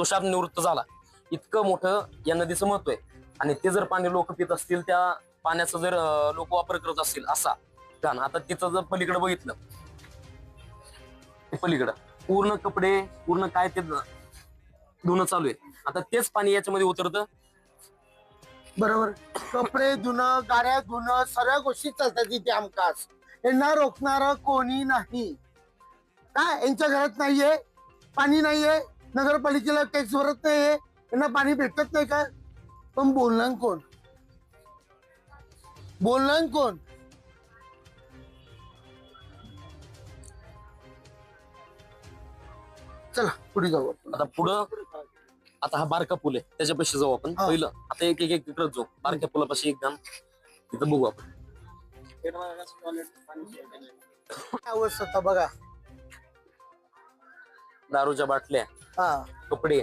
तो शाप निवृत्त झाला. इतकं मोठं या नदीचं महत्व आहे. आणि ते जर पाणी लोक पित असतील, त्या पाण्याचा जर लोक वापर करत असतील असा घाण. आता तिचं जर पलीकडे बघितलं, पलीकडं पूर्ण कपडे पूर्ण काय ते धुणं चालू आहे. आता तेच पाणी याच्यामध्ये उतरतं. बरोबर. कपडे धुणं, गाड्या धुणं, सगळ्या गोष्टी चालतात इथे हमखास. यांना रोखणार कोणी नाही. काय यांच्या घरात नाहीये, पाणी नाहीये, नगरपालिकेला टॅक्स भरत नाहीये, यांना पाणी भेटत नाही का? पण बोलणार कोण? बोलणार कोण? चला पुढे जाऊ आपण. आता पुढं आता हा बारका पूल आहे, त्याच्यापाशी जाऊ आपण पहिलं. आता एक एक एक जाऊ बारक्या पुलापाशी एकदम तिथं बघू आपण. अवस्था बघा. दारूच्या बाटल्या, हा कपडे,